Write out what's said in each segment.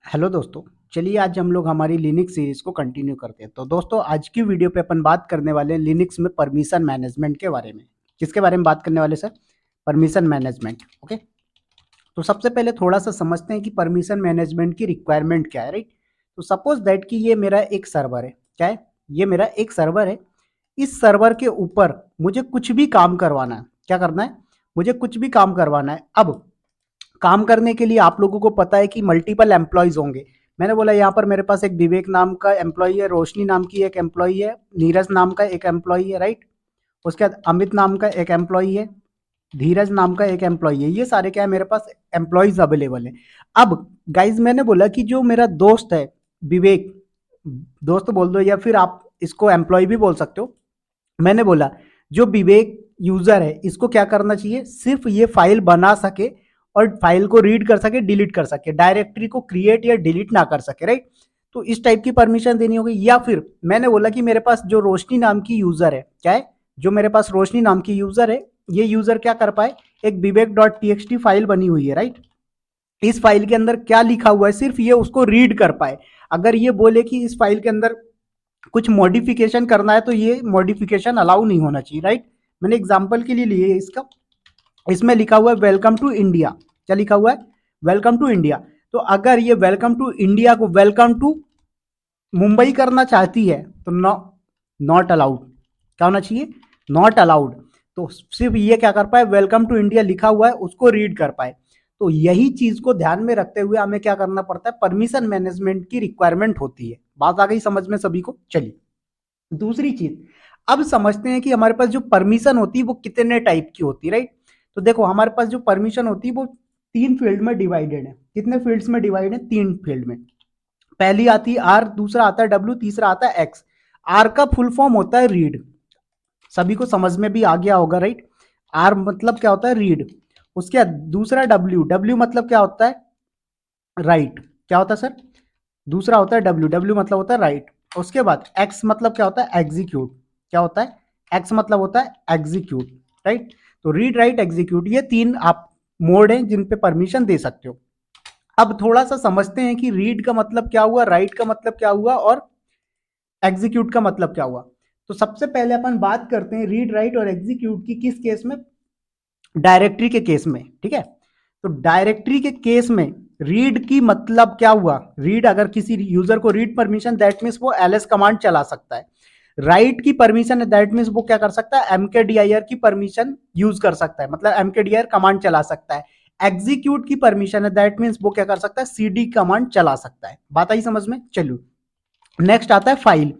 Hello दोस्तों। चलिए आज हम लोग हमारी लिनक्स सीरीज को कंटिन्यू करते हैं। तो दोस्तों आज की वीडियो पे अपन बात करने वाले हैं लिनक्स में परमिशन मैनेजमेंट के बारे में। किसके बारे में बात करने वाले सर? Permission management. ओके, तो सबसे पहले थोड़ा सा समझते हैं कि परमिशन मैनेजमेंट की रिक्वायरमेंट क्या है, राइट। तो सपोज दैट कि ये मेरा एक सर्वर है। क्या है? ये मेरा एक सर्वर है। इस सर्वर के ऊपर मुझे कुछ भी काम करवाना है। क्या करना है? मुझे कुछ भी काम करवाना है। अब काम करने के लिए आप लोगों को पता है कि मल्टीपल एम्प्लॉयज होंगे। मैंने बोला यहाँ पर मेरे पास एक विवेक नाम का एम्प्लॉय है, रोशनी नाम की एक एम्प्लॉय है, नीरज नाम का एक एम्प्लॉय है, राइट। उसके बाद अमित नाम का एक एम्प्लॉय है, धीरज नाम का एक एम्प्लॉय है। ये सारे क्या है, मेरे पास एम्प्लॉयज अवेलेबल है। अब गाइज मैंने बोला कि जो मेरा दोस्त है विवेक, दोस्त बोल दो या फिर आप इसको एम्प्लॉय भी बोल सकते हो। मैंने बोला जो विवेक यूजर है इसको क्या करना चाहिए, सिर्फ ये फाइल बना सके और फाइल को रीड कर सके, डिलीट कर सके, डायरेक्टरी को क्रिएट या डिलीट ना कर सके, राइट। तो इस टाइप की परमिशन देनी होगी। या फिर मैंने बोला कि मेरे पास जो रोशनी नाम की यूजर है, क्या है, जो मेरे पास रोशनी नाम की यूजर है, ये यूजर क्या कर पाए, एक विवेक डॉट टी फाइल बनी हुई है, राइट। इस फाइल के अंदर क्या लिखा हुआ है सिर्फ ये उसको रीड कर पाए। अगर ये बोले कि इस फाइल के अंदर कुछ मॉडिफिकेशन करना है तो ये मॉडिफिकेशन अलाउ नहीं होना चाहिए, राइट। मैंने एग्जांपल के लिए लिए इसका, इसमें लिखा हुआ है वेलकम टू इंडिया। क्या लिखा हुआ है? Welcome to India. तो अगर ये वेलकम टू इंडिया को वेलकम टू मुंबई करना चाहती है तो नॉट अलाउड। क्या होना चाहिए? Not allowed. तो सिर्फ ये क्या कर पाए, वेलकम टू इंडिया लिखा हुआ है उसको रीड कर पाए। तो यही चीज को ध्यान में रखते हुए हमें क्या करना पड़ता है, परमिशन मैनेजमेंट की रिक्वायरमेंट होती है। बात आ गई समझ में सभी को? चलिए दूसरी चीज, अब समझते हैं कि हमारे पास जो परमिशन होती है वो कितने टाइप की होती है, राइट। तो देखो हमारे पास जो परमिशन होती है वो तीन फील्ड में डिवाइडेड है। कितने फील्ड्स में डिवाइड है? तीन फील्ड में। पहली आती है आर, दूसरा आता है डब्ल्यू, तीसरा आता है एक्स। आर का फुल फॉर्म होता है रीड। सभी को समझ में भी आ गया होगा, राइट। आर मतलब क्या होता है? रीड। उसके बाद दूसरा डब्ल्यू, डब्ल्यू मतलब क्या होता है? राइट। क्या होता है सर? दूसरा होता है डब्ल्यू, डब्ल्यू मतलब होता है राइट। उसके बाद एक्स मतलब क्या होता है? एग्जीक्यूट। क्या होता है? एक्स मतलब होता है एग्जीक्यूट, राइट। तो रीड, राइट, एग्जीक्यूट, ये तीन आप मोड हैं जिन पे परमिशन दे सकते हो। अब थोड़ा सा समझते हैं कि रीड का मतलब क्या हुआ, राइट का मतलब क्या हुआ और एग्जीक्यूट का मतलब क्या हुआ। तो सबसे पहले अपन बात करते हैं रीड, राइट और एग्जीक्यूट की। किस केस में? डायरेक्टरी के केस में, ठीक है। तो डायरेक्टरी के केस में रीड की मतलब क्या हुआ? रीड, अगर किसी यूजर को रीड परमिशन, दैट मीन्स वो एलएस कमांड चला सकता है। राइट की परमिशन है, दैट मीन्स वो क्या कर सकता है, एमकेडीआईआर की परमिशन यूज कर सकता है, मतलब एमकेडीआईआर कमांड चला सकता है। एग्जीक्यूट की परमिशन है, दैट मीन्स वो क्या कर सकता है, सीडी कमांड चला सकता है। बात आई समझ में? चलो नेक्स्ट आता है फाइल।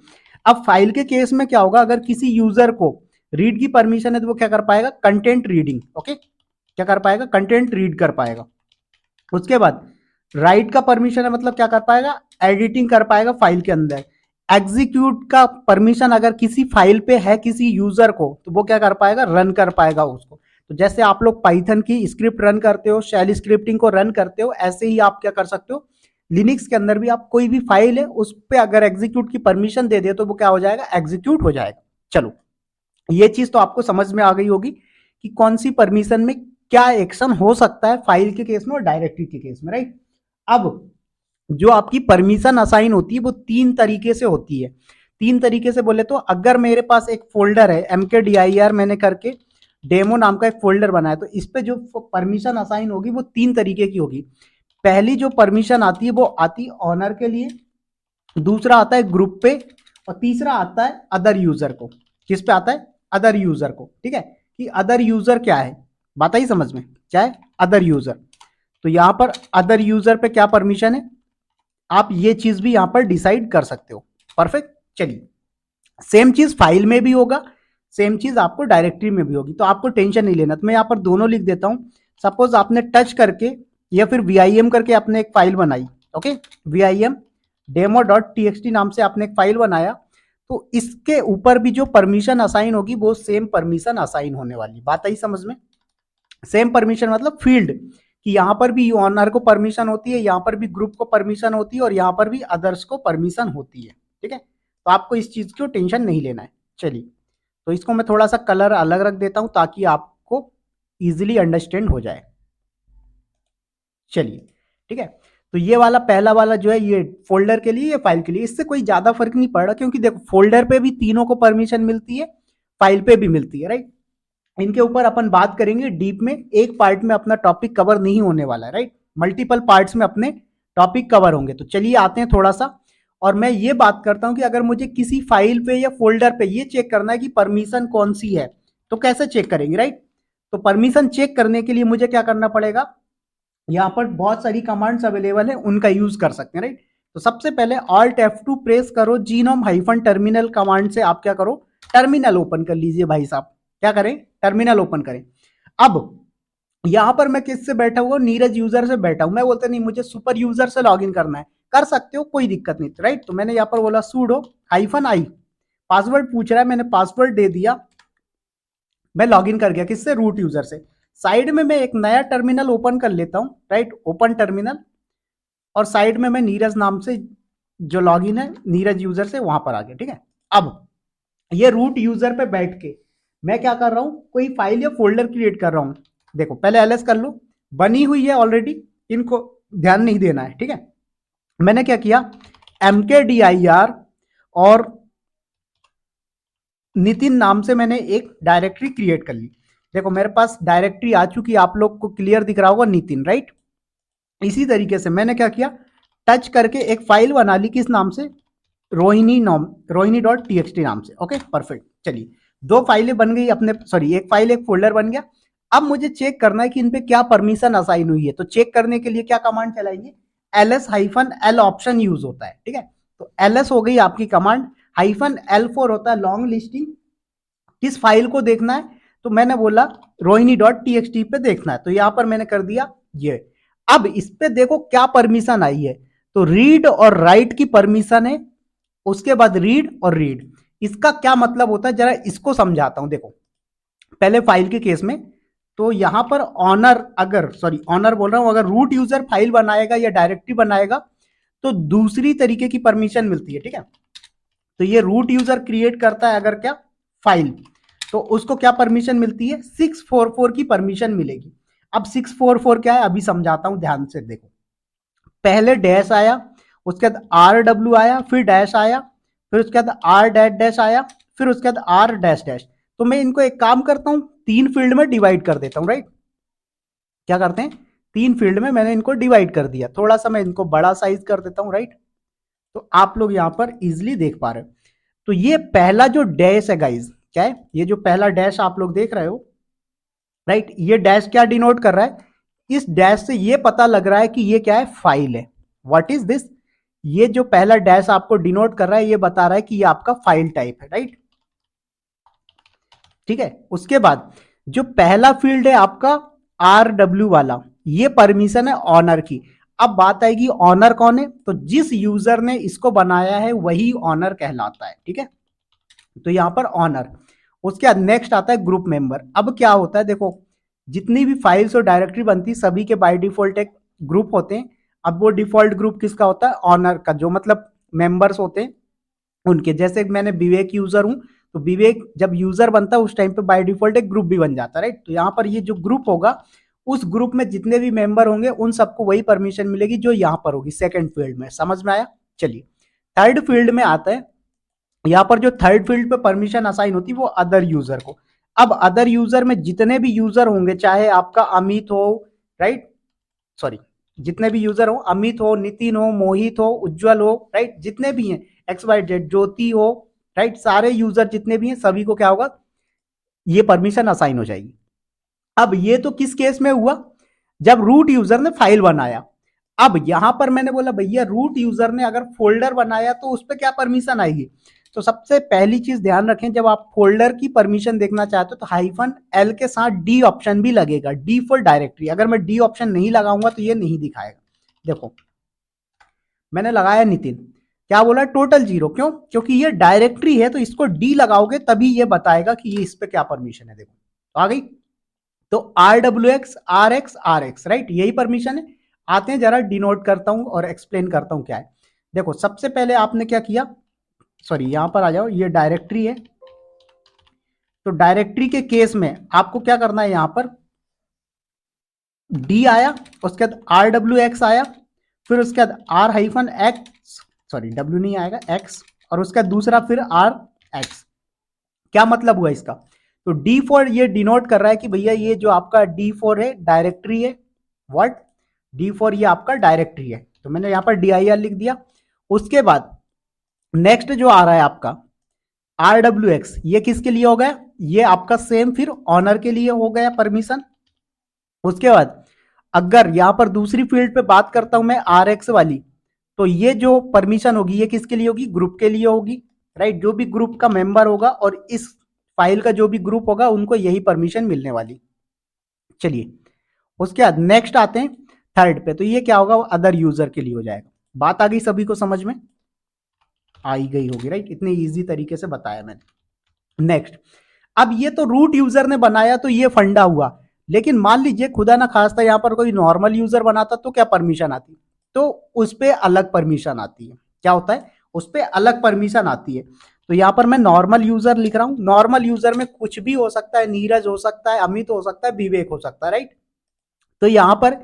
अब फाइल के केस में क्या होगा, अगर किसी यूजर को रीड की परमिशन है तो वो क्या कर पाएगा, कंटेंट रीडिंग। ओके, क्या कर पाएगा? कंटेंट रीड कर पाएगा। उसके बाद राइट का परमिशन है, मतलब क्या कर पाएगा, एडिटिंग कर पाएगा फाइल के अंदर। एग्जीक्यूट का परमिशन अगर किसी फाइल पे है किसी यूजर को तो वो क्या कर पाएगा, रन कर पाएगा उसको। तो जैसे आप लोग पाइथन की स्क्रिप्ट रन करते हो, शेल स्क्रिप्टिंग को रन करते हो, ऐसे ही आप क्या कर सकते हो, लिनक्स के अंदर भी आप कोई भी फाइल है उस पर अगर एग्जीक्यूट की परमिशन दे दे तो वो क्या हो जाएगा, एग्जीक्यूट हो जाएगा। चलो ये चीज तो आपको समझ में आ गई होगी कि कौन सी परमिशन में क्या एक्शन हो सकता है फाइल के केस में और डायरेक्टरी के केस में, राइट। अब जो आपकी परमिशन असाइन होती है वो तीन तरीके से होती है। तीन तरीके से बोले तो अगर मेरे पास एक फोल्डर है mkdir मैंने करके डेमो नाम का एक फोल्डर बनाया, तो इस पे जो परमिशन असाइन होगी वो तीन तरीके की होगी। पहली जो परमिशन आती है वो आती है ऑनर के लिए, दूसरा आता है ग्रुप पे, और तीसरा आता है अदर यूजर को। किस पे आता है? अदर यूजर को, ठीक है। कि अदर यूजर क्या है, बात आई समझ में? क्या है अदर यूजर? तो यहां पर अदर यूजर पे क्या परमिशन है, आप ये चीज भी यहां पर डिसाइड कर सकते हो। परफेक्ट। चलिए सेम चीज फाइल में भी होगा, सेम चीज आपको डायरेक्टरी में भी होगी, तो आपको टेंशन नहीं लेना। तो मैं यहां पर दोनों लिख देता हूं। सपोज आपने टच करके या फिर वीआईएम करके आपने एक फाइल बनाई, okay, VIM demo dot TXT नाम से आपने एक फाइल बनाया, तो इसके ऊपर भी जो परमिशन असाइन होगी वो सेम परमिशन असाइन होने वाली। बात आई समझ में? सेम परमिशन मतलब फील्ड, कि यहां पर भी ओनर को परमिशन होती है, यहां पर भी ग्रुप को परमिशन होती है और यहां पर भी अदर्स को परमिशन होती है, ठीक है। तो आपको इस चीज की टेंशन नहीं लेना है। चलिए तो इसको मैं थोड़ा सा कलर अलग रख देता हूं ताकि आपको इजीली अंडरस्टैंड हो जाए। चलिए ठीक है। तो ये वाला पहला वाला जो है ये फोल्डर के लिए, ये फाइल के लिए, इससे कोई ज्यादा फर्क नहीं पड़ रहा, क्योंकि देखो फोल्डर पे भी तीनों को परमिशन मिलती है, फाइल पे भी मिलती है, राइट। इनके ऊपर अपन बात करेंगे डीप में, एक पार्ट में अपना टॉपिक कवर नहीं होने वाला है, राइट। मल्टीपल पार्ट्स में अपने टॉपिक कवर होंगे। तो चलिए आते हैं थोड़ा सा, और मैं ये बात करता हूं कि अगर मुझे किसी फाइल पे या फोल्डर पे ये चेक करना है कि परमिशन कौन सी है, तो कैसे चेक करेंगे, राइट। तो परमिशन चेक करने के लिए मुझे क्या करना पड़ेगा, यहाँ पर बहुत सारी कमांड्स अवेलेबल है, उनका यूज कर सकते हैं, राइट। तो सबसे पहले Alt F2 प्रेस करो, जीनोम हाइफन टर्मिनल कमांड से आप क्या करो, टर्मिनल ओपन कर लीजिए भाई साहब। क्या करें, टर्मिनल ओपन करें। अब यहां पर मैं किससे बैठा हुआ, नीरज यूजर से बैठा हूं। मैं बोलता नहीं मुझे सुपर यूजर से लॉगिन करना है, कर सकते हो, कोई दिक्कत नहीं, राइट। तो मैंने यहाँ पर बोला sudo -i, पासवर्ड पूछ रहा है, मैंने पासवर्ड दे दिया, मैं लॉगिन कर गया किससे, रूट यूजर से। साइड में मैं एक नया टर्मिनल ओपन कर लेता हूं, राइट, ओपन टर्मिनल, और साइड में मैं नीरज नाम से जो लॉगिन है नीरज यूजर से, वहां पर आ गया, ठीक है। अब ये रूट यूजर पे बैठ के मैं क्या कर रहा हूं, कोई फाइल या फोल्डर क्रिएट कर रहा हूं। देखो पहले एलएस कर लो, बनी हुई है ऑलरेडी, इनको ध्यान नहीं देना है, ठीक है। मैंने क्या किया, mkdir और नितिन नाम से मैंने एक डायरेक्टरी क्रिएट कर ली। देखो मेरे पास डायरेक्टरी आ चुकी, आप लोग को क्लियर दिख रहा होगा, नितिन, राइट। इसी तरीके से मैंने क्या किया, टच करके एक फाइल बना ली, किस नाम से, रोहिणी.txt नाम से। Okay perfect. चलिए दो फाइलें बन गई अपने, सॉरी एक फाइल एक फोल्डर बन गया। अब मुझे चेक करना है कि इन पे क्या परमिशन असाइन हुई है। तो चेक करने के लिए क्या कमांड चलाएंगे, ls-l ऑप्शन यूज होता है, ठीक है। तो ls हो गई आपकी कमांड, -l4 होता है लॉन्ग लिस्टिंग, किस फाइल को देखना है, तो मैंने बोला रोहिणी.txt पे देखना है, तो यहां पर मैंने कर दिया ये। अब इस पे देखो क्या परमिशन आई है, तो रीड और राइट की परमिशन है, उसके बाद रीड और रीड। इसका क्या मतलब होता है जरा इसको समझाता हूं। देखो पहले फाइल के केस में, तो यहां पर ऑनर, अगर सॉरी ऑनर बोल रहा हूं, अगर रूट यूजर फाइल बनाएगा या डायरेक्टरी बनाएगा तो दूसरी तरीके की परमिशन मिलती है, ठीक है। तो ये रूट यूजर क्रिएट करता है अगर क्या फाइल, तो उसको क्या परमिशन मिलती है, 644 की परमिशन मिलेगी। अब 644 क्या है अभी समझाता हूं, ध्यान से देखो। पहले डैश आया, उसके बाद RW आया, फिर डैश आया, फिर उसके बाद R डैश डैश आया, फिर उसके बाद R डैश डैश। तो मैं इनको एक काम करता हूं, तीन फील्ड में डिवाइड कर देता हूं, राइट। क्या करते हैं, तीन फील्ड में मैंने इनको डिवाइड कर दिया। थोड़ा सा मैं इनको बड़ा साइज कर देता हूं, राइट। तो आप लोग यहां पर इजिली देख पा रहे हो। तो ये पहला जो डैश है गाइज, क्या है, ये जो पहला डैश आप लोग देख रहे हो, राइट, ये डैश क्या डिनोट कर रहा है, इस डैश से ये पता लग रहा है कि ये क्या है, फाइल है। व्हाट इज दिस, ये जो पहला डैश आपको डिनोट कर रहा है, ये बता रहा है कि ये आपका फाइल टाइप है, राइट, ठीक है। उसके बाद जो पहला फील्ड है आपका RW वाला, ये परमिशन है ऑनर की। अब बात आएगी ऑनर कौन है, तो जिस यूजर ने इसको बनाया है वही ऑनर कहलाता है, ठीक है। तो यहां पर ऑनर, उसके बाद नेक्स्ट आता है ग्रुप मेंबर। अब क्या होता है, देखो जितनी भी फाइल्स और डायरेक्टरी बनती सभी के बाय डिफॉल्ट एक ग्रुप होते हैं। अब वो डिफॉल्ट ग्रुप किसका होता है, ऑनर का, जो मतलब मेंबर्स होते हैं उनके। जैसे मैंने विवेक यूजर हूं, तो विवेक जब यूजर बनता है उस टाइम पे बाय डिफॉल्ट एक ग्रुप भी बन जाता है, राइट। तो यहाँ पर ये जो ग्रुप होगा, उस ग्रुप में जितने भी मेंबर होंगे उन सबको वही परमिशन मिलेगी जो यहाँ पर होगी सेकंड फील्ड में। समझ में आया। चलिए थर्ड फील्ड में आता है, यहाँ पर जो थर्ड फील्ड पे परमिशन असाइन होती है वो अदर यूजर को। अब अदर यूजर में जितने भी यूजर होंगे, चाहे आपका अमित हो, राइट, सॉरी जितने भी यूजर हो, अमित हो, नितिन हो, मोहित हो, उज्जवल हो, राइट, जितने भी हैं, XYZ, ज्योति हो, राइट, सारे यूजर जितने भी हैं सभी को क्या होगा, ये परमिशन असाइन हो जाएगी। अब ये तो किस केस में हुआ, जब रूट यूजर ने फाइल बनाया। अब यहां पर मैंने बोला भैया रूट यूजर ने अगर फोल्डर बनाया तो उस पर क्या परमिशन आएगी। तो सबसे पहली चीज ध्यान रखें, जब आप फोल्डर की परमिशन देखना चाहते हो तो -L के साथ D ऑप्शन भी लगेगा, D फॉर डायरेक्टरी। अगर मैं D ऑप्शन नहीं लगाऊंगा तो ये नहीं दिखाएगा। देखो मैंने लगाया नितिन, क्या बोला, टोटल 0, क्यों, क्योंकि ये डायरेक्टरी है, तो इसको D लगाओगे तभी ये बताएगा कि ये इस पे क्या परमिशन है। देखो तो आ गई, तो RWX RX RX, राइट, यही परमिशन है। आते हैं जरा डिनोट करता हूं और एक्सप्लेन करता हूं क्या है। देखो सबसे पहले आपने क्या किया, सॉरी यहां पर आ जाओ, ये डायरेक्टरी है। तो डायरेक्टरी के केस में आपको क्या करना है, यहां पर D आया, उसके बाद RWX आया, फिर उसके बाद R hyphen X, sorry W नहीं आएगा, एक्स, और उसका दूसरा फिर आर एक्स। क्या मतलब हुआ इसका? तो D4 ये डिनोट कर रहा है कि भैया ये जो आपका D4 है डायरेक्टरी है। व्हाट? D4 ये आपका डायरेक्टरी है, तो मैंने यहां पर dir लिख दिया। उसके बाद नेक्स्ट जो आ रहा है आपका RWX, ये किसके लिए हो गया? ये आपका सेम फिर ऑनर के लिए हो गया परमिशन। उसके बाद अगर यहां पर दूसरी फील्ड पे बात करता हूं मैं RX वाली, तो ये जो परमिशन होगी ये किसके लिए होगी? ग्रुप के लिए होगी, राइट। जो भी ग्रुप का मेंबर होगा और इस फाइल का जो भी ग्रुप होगा उनको यही परमिशन मिलने वाली। चलिए उसके बाद नेक्स्ट आते हैं थर्ड पे, तो ये क्या होगा? अदर यूजर के लिए हो जाएगा। बात आ गई सभी को समझ में? आई गई होगी, राइट। इतने इजी तरीके से बताया मैंने। नेक्स्ट, अब ये तो रूट यूजर ने बनाया तो ये फंडा हुआ, लेकिन मान लीजिए खुदा ना खास्ता यहाँ पर कोई नॉर्मल यूजर बनाता तो क्या परमिशन आती? तो उस पर अलग परमिशन आती है। क्या होता है? उस पर अलग परमिशन आती है। तो यहाँ पर मैं नॉर्मल यूजर लिख रहा हूं। नॉर्मल यूजर में कुछ भी हो सकता है, नीरज हो सकता है, अमित हो सकता है, विवेक हो सकता है, राइट। तो यहाँ पर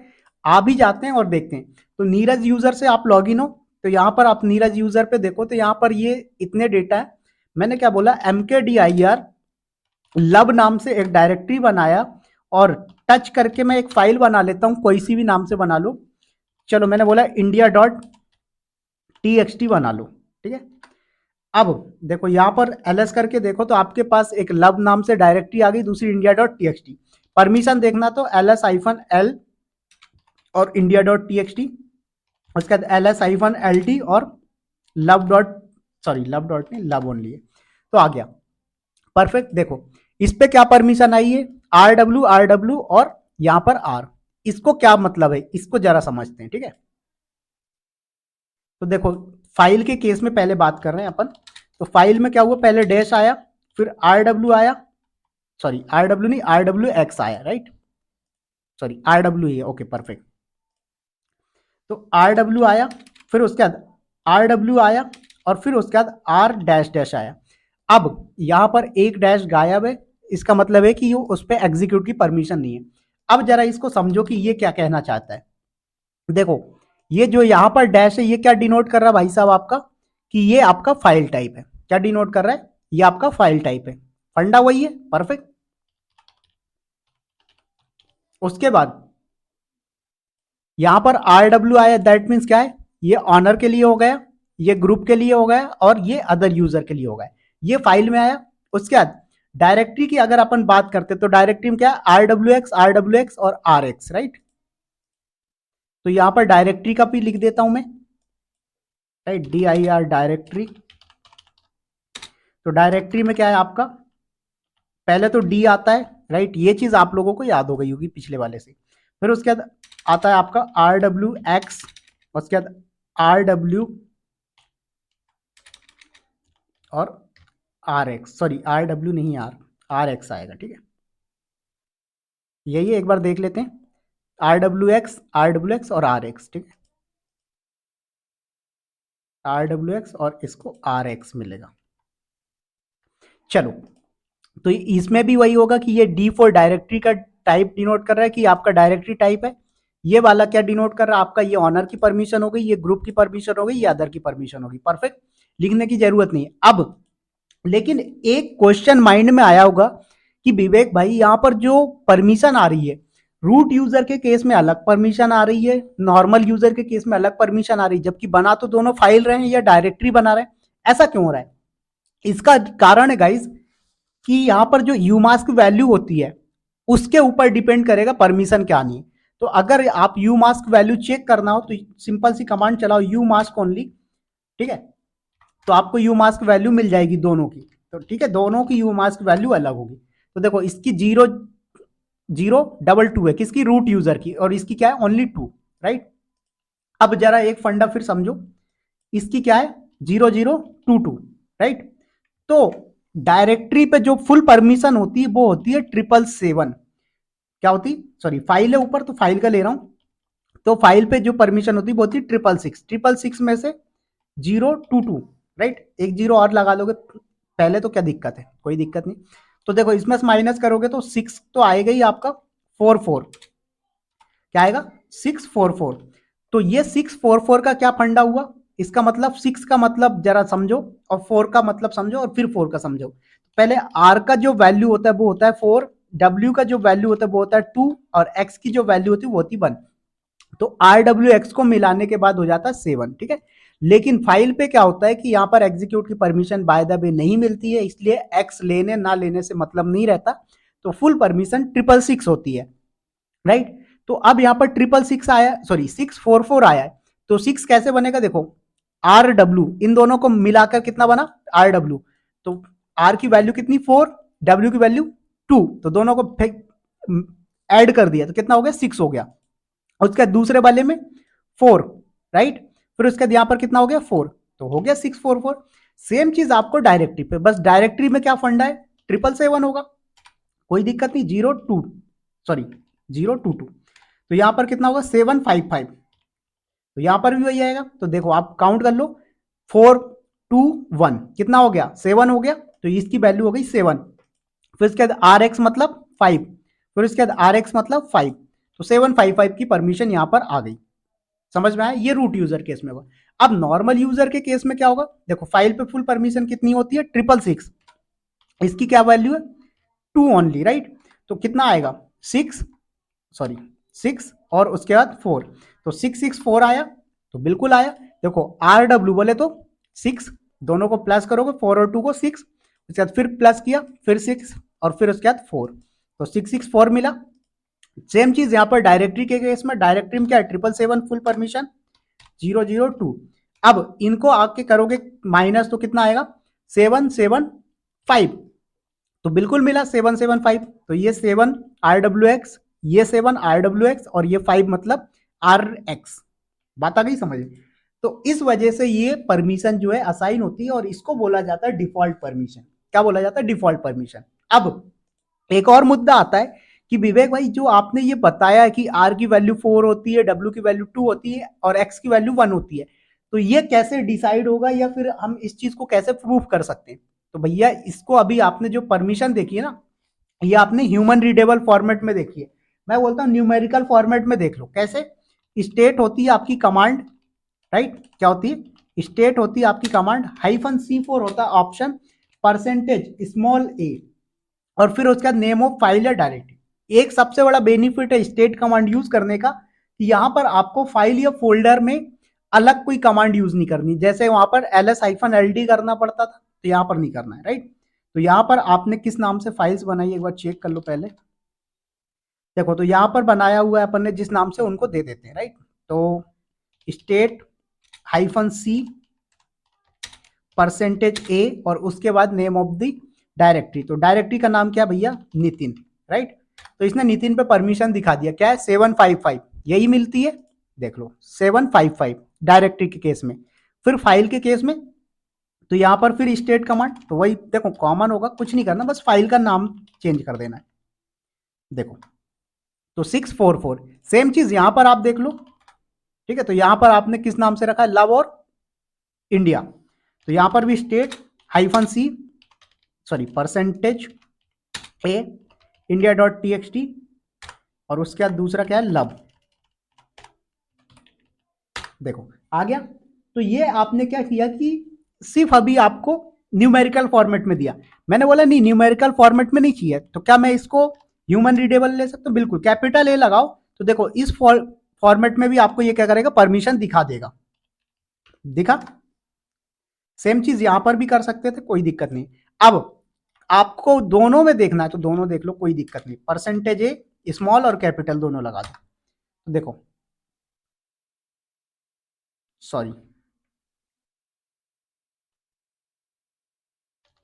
आ भी जाते हैं और देखते हैं। तो नीरज यूजर से आप लॉग इन हो, तो यहाँ पर आप नीरज यूजर पे देखो तो यहाँ पर ये इतने डेटा है। मैंने क्या बोला? mkdir लब नाम से एक डायरेक्टरी बनाया और टच करके मैं एक फाइल बना लेता हूं, कोई सी भी नाम से बना लो। चलो मैंने बोला india.txt बना लो, ठीक है। अब देखो यहां पर ls करके देखो तो आपके पास एक लब नाम से डायरेक्टरी आ गई, दूसरी india.txt। परमिशन देखना तो ls-l और india.txt, उसके बाद ls-lt और लब डॉट, सॉरी लब डॉट नहीं, लब ओनली है, तो आ गया। परफेक्ट। देखो इस पे क्या परमिशन आई है? RW और यहां पर R। इसको क्या मतलब है इसको जरा समझते हैं, ठीक है। तो देखो फाइल के केस में पहले बात कर रहे हैं अपन। तो फाइल में क्या हुआ? पहले डैश आया, फिर RW आया, सॉरी RW नहीं, RWX आया, राइट। सॉरी RW ही है, ओके परफेक्ट। तो RW आया, फिर उसके बाद RW आया, और फिर उसके बाद R डैश डैश आया। अब यहां पर एक डैश गायब है, इसका मतलब है कि ये उस पर एग्जीक्यूट की परमिशन नहीं है। अब जरा इसको समझो कि ये क्या कहना चाहता है। देखो ये जो यहां पर डैश है ये क्या डिनोट कर रहा है भाई साहब आपका? कि ये आपका फाइल टाइप है। क्या डिनोट कर रहा है? ये आपका फाइल टाइप है। फंडा वही है, परफेक्ट। उसके बाद यहां पर RW आया, दैट मीन्स क्या है? ये ऑनर के लिए हो गया, ये ग्रुप के लिए हो गया, और ये अदर यूजर के लिए हो गया। ये फाइल में आया। उसके बाद डायरेक्टरी की अगर अपन बात करते तो डायरेक्टरी में क्या है? RWX और RX, राइट। तो यहां पर डायरेक्टरी का भी लिख देता हूं मैं, राइट, dir डायरेक्टरी। तो डायरेक्टरी में क्या है आपका? पहले तो डी आता है, राइट। ये चीज आप लोगों को याद हो गई होगी पिछले वाले से। फिर उसके बाद आता है आपका RWX, उसके बाद RW और RX, सॉरी RW नहीं, RX आएगा, ठीक है। यही एक बार देख लेते हैं, RWX और RX, ठीक है। RWX और इसको RX मिलेगा। चलो तो इसमें भी वही होगा कि ये D4 डायरेक्टरी का टाइप डिनोट कर रहा है कि आपका डायरेक्टरी टाइप है। ये वाला क्या डिनोट कर रहा है आपका? ये ऑनर की परमिशन हो गई, ये ग्रुप की परमिशन हो गई, ये अदर की परमिशन होगी। परफेक्ट, लिखने की जरूरत नहीं है अब। लेकिन एक क्वेश्चन माइंड में आया होगा कि विवेक भाई यहां पर जो परमिशन आ रही है, रूट यूजर के केस में अलग परमिशन आ रही है, नॉर्मल यूजर के केस में अलग परमिशन आ रही है, जबकि बना तो दोनों फाइल रहे हैं या डायरेक्टरी बना रहे हैं। ऐसा क्यों हो रहा है? इसका कारण है गाइज कि यहां पर जो यूमास्क वैल्यू होती है उसके ऊपर डिपेंड करेगा परमिशन क्या आनी है। तो अगर आप यूमास्क वैल्यू चेक करना हो तो सिंपल सी कमांड चलाओ यूमास्क ओनली, ठीक है। तो आपको यूमास्क वैल्यू मिल जाएगी दोनों की। तो ठीक है, दोनों की यूमास्क वैल्यू अलग होगी। तो देखो इसकी 0 0 2 2 है, किसकी? रूट यूजर की, और इसकी क्या है? Only 2, right. अब जरा एक फंडा फिर समझो, इसकी क्या है? 0 0 2 2, राइट। तो डायरेक्टरी पे जो फुल परमिशन होती है वो होती है 777। क्या होती? सॉरी फाइल है ऊपर, तो फाइल का ले रहा हूं। तो फाइल पे जो परमिशन होती है वो होती है 666 में से 0 2 2, राइट। एक जीरो और लगा लोगे पहले तो क्या दिक्कत है? कोई दिक्कत नहीं। तो देखो इसमें से माइनस करोगे तो 6 तो आएगा ही आपका 44। क्या आएगा? 644। तो ये 644 का क्या फंडा हुआ, इसका मतलब 6 का मतलब जरा समझो और 4 का मतलब समझो और फिर 4 का समझो। पहले आर का जो वैल्यू होता है वो होता है 4, डब्ल्यू का जो वैल्यू होता है वो होता है 2 और एक्स की जो वैल्यू होती है वो होती है 1। तो आर डब्ल्यू एक्स को मिलाने के बाद हो जाता है 7, ठीक है। लेकिन फाइल पे क्या होता है कि यहाँ पर एग्जीक्यूट की परमिशन बाय द वे नहीं मिलती है, इसलिए एक्स लेने ना लेने से मतलब नहीं रहता, तो फुल परमिशन 666 होती है, राइट। तो अब यहाँ पर 666 आया, सॉरी 644 आया है, तो 6 कैसे बनेगा देखो, आर डब्ल्यू इन दोनों को मिलाकर कितना बना आर डब्ल्यू, तो आर की वैल्यू कितनी 4, डब्ल्यू की वैल्यू 2, तो दोनों को ऐड कर दिया तो कितना हो गया 6 हो गया। उसके दूसरे वाले में 4, राइट, फिर उसके बाद यहां पर कितना हो गया 4, तो हो गया 644। सेम चीज आपको डायरेक्टरी पे, बस डायरेक्टरी में क्या फंडा है 777 होगा, कोई दिक्कत नहीं, 02 सॉरी 022, तो यहां पर कितना होगा 755, तो यहां पर भी वही आएगा। तो देखो आप काउंट कर लो, 421 कितना हो गया 7 हो गया, तो इसकी वैल्यू हो गई 7। फिर इसके बाद आर एक्स मतलब 5, फिर इसके बाद आर एक्स मतलब 5, तो 755 की परमिशन यहां पर आ गई। समझ में आया, ये रूट यूजर केस में होगा। अब नॉर्मल यूजर के केस में क्या होगा, देखो फाइल पे फुल परमिशन कितनी होती है 666, इसकी क्या वैल्यू है 2 ओनली, राइट, तो कितना आएगा 6, सॉरी 6 और उसके बाद 4, तो 664 आया, तो बिल्कुल आया। देखो आर डब्ल्यू बोले तो 6, दोनों को प्लस करोगे 4 और 2 को 6, उसके बाद फिर प्लस किया फिर 6 और फिर उसके बाद 4, तो 664 मिला। सेम चीज यहां पर डायरेक्टरी के केस में, डायरेक्टरी में क्या है 777 फुल परमिशन 002। अब इनको आके करोगे माइनस तो कितना आएगा 775, तो बिल्कुल मिला 775, तो ये 7 आर डब्ल्यू एक्स, ये 7 आर डब्ल्यू एक्स और ये 5 मतलब आर एक्स, बात आ गई समझ। तो इस वजह से ये परमिशन जो है असाइन होती है और इसको बोला जाता है डिफॉल्ट परमिशन। क्या बोला जाता है डिफॉल्ट परमिशन। अब एक और मुद्दा आता है कि विवेक भाई जो आपने ये बताया कि आर की वैल्यू 4 होती है, डब्ल्यू की वैल्यू 2 होती है और एक्स की वैल्यू 1 होती है, तो ये कैसे डिसाइड होगा या फिर हम इस चीज को कैसे प्रूफ कर सकते हैं। तो भैया इसको अभी आपने जो परमिशन देखी है ना, ये आपने ह्यूमन रीडेबल फॉर्मेट में देखी है, मैं बोलता हूँ न्यूमेरिकल फॉर्मेट में देख लो। कैसे, स्टेट होती है आपकी कमांड, राइट, क्या होती है स्टेट होती है आपकी कमांड, -C4 होता है ऑप्शन, परसेंटेज स्मॉल ए, और फिर उसका नेम ऑफ फाइल या डायरेक्टरी। एक सबसे बड़ा बेनिफिट है स्टेट कमांड यूज करने का कि यहां पर आपको फाइल या फोल्डर में अलग कोई कमांड यूज नहीं करनी, जैसे वहां पर ls-ld करना पड़ता था, तो यहां पर नहीं करना है, राइट। तो यहां पर आपने किस नाम से फाइल्स बनाई एक बार चेक कर लो पहले। देखो तो यहां पर बनाया हुआ है अपन ने जिस नाम से, उनको दे देते हैं, राइट। तो स्टेट -C परसेंटेज ए और उसके बाद नेम ऑफ द डायरेक्टरी, तो डायरेक्टरी का नाम क्या भैया नितिन, राइट। तो इसने नितिन पे परमिशन दिखा दिया, क्या है 755, यही मिलती है, देख लो 755 डायरेक्टरी के केस में। फिर फाइल के केस में तो यहां पर फिर स्टेट कमांड, तो वही देखो कॉमन होगा, कुछ नहीं करना, बस फाइल का नाम चेंज कर देना है। देखो तो 644 सेम चीज यहां पर आप देख लो, ठीक है। तो यहां पर आपने किस नाम से रखा है लव और इंडिया, तो यहां पर भी स्टेट -C सॉरी परसेंटेज ए india.txt और उसके बाद दूसरा क्या है लव, देखो आ गया। तो ये आपने क्या किया कि सिर्फ अभी आपको न्यूमेरिकल फॉर्मेट में दिया, मैंने बोला नहीं न्यूमेरिकल फॉर्मेट में नहीं चाहिए, तो क्या मैं इसको ह्यूमन रीडेबल ले सकता हूँ, बिल्कुल कैपिटल ए लगाओ, तो देखो इस फॉर्मेट में भी आपको ये क्या करेगा परमिशन दिखा देगा, दिखा। सेम चीज यहां पर भी कर सकते थे, कोई दिक्कत नहीं। अब आपको दोनों में देखना है तो दोनों देख लो, कोई दिक्कत नहीं, परसेंटेज ए स्मॉल और कैपिटल दोनों लगा दो। तो देखो सॉरी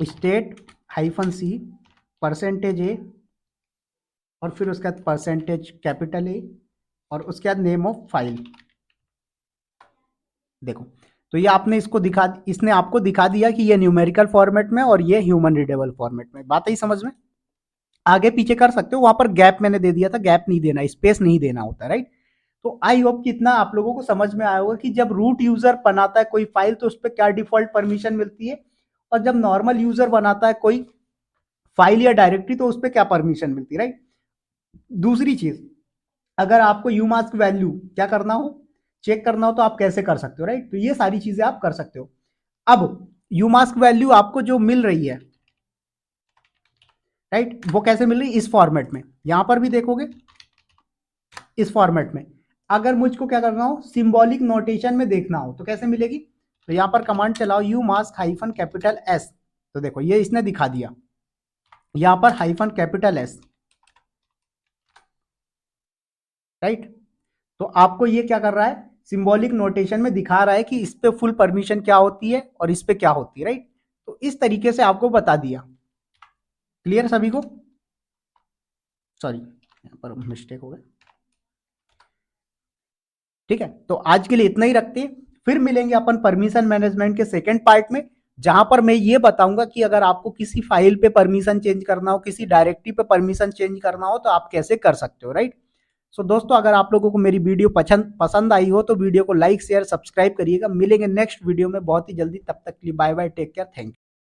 स्टेट -C परसेंटेज ए और फिर उसके बाद परसेंटेज कैपिटल ए और उसके बाद नेम ऑफ फाइल, देखो। तो ये आपने इसको दिखा, इसने आपको दिखा दिया कि ये न्यूमेरिकल फॉर्मेट में और ये ह्यूमन रीडेबल फॉर्मेट में, बात ही समझ में। आगे पीछे कर सकते हो, वहां पर गैप मैंने दे दिया था, गैप नहीं देना, स्पेस नहीं देना होता, राइट। तो आई होप कितना आप लोगों को समझ में आया होगा कि जब रूट यूजर बनाता है कोई फाइल तो उस पर क्या डिफॉल्ट परमिशन मिलती है, और जब नॉर्मल यूजर बनाता है कोई फाइल या डायरेक्टरी तो उस पर क्या परमिशन मिलती है, राइट। दूसरी चीज, अगर आपको यूमास्क वैल्यू क्या करना हो चेक करना हो तो आप कैसे कर सकते हो, राइट। तो ये सारी चीजें आप कर सकते हो। अब यूमास्क वैल्यू आपको जो मिल रही है, राइट, वो कैसे मिल रही है, इस फॉर्मेट में। यहां पर भी देखोगे इस फॉर्मेट में। अगर मुझको क्या करना हो, सिंबॉलिक नोटेशन में देखना हो तो कैसे मिलेगी, तो यहां पर कमांड चलाओ you mask hyphen capital S. तो देखो ये इसने दिखा दिया, यहां पर हाइफन कैपिटल एस, राइट। तो आपको ये क्या कर रहा है, सिंबॉलिक नोटेशन में दिखा रहा है कि इस पे फुल परमिशन क्या होती है और इस पे क्या होती है, राइट। तो इस तरीके से आपको बता दिया। क्लियर सभी को? सॉरी यहां पर मिस्टेक हो गया। ठीक है, तो आज के लिए इतना ही रखते हैं, फिर मिलेंगे अपन परमिशन मैनेजमेंट के सेकंड पार्ट में, जहां पर मैं ये बताऊंगा कि अगर आपको किसी फाइल पे परमिशन चेंज करना हो, किसी डायरेक्टरी पे परमिशन चेंज करना हो तो आप कैसे कर सकते हो, राइट। सो दोस्तों, अगर आप लोगों को मेरी वीडियो पसंद आई हो तो वीडियो को लाइक शेयर सब्सक्राइब करिएगा। मिलेंगे नेक्स्ट वीडियो में बहुत ही जल्दी, तब तक के लिए bye bye, take care, thank you.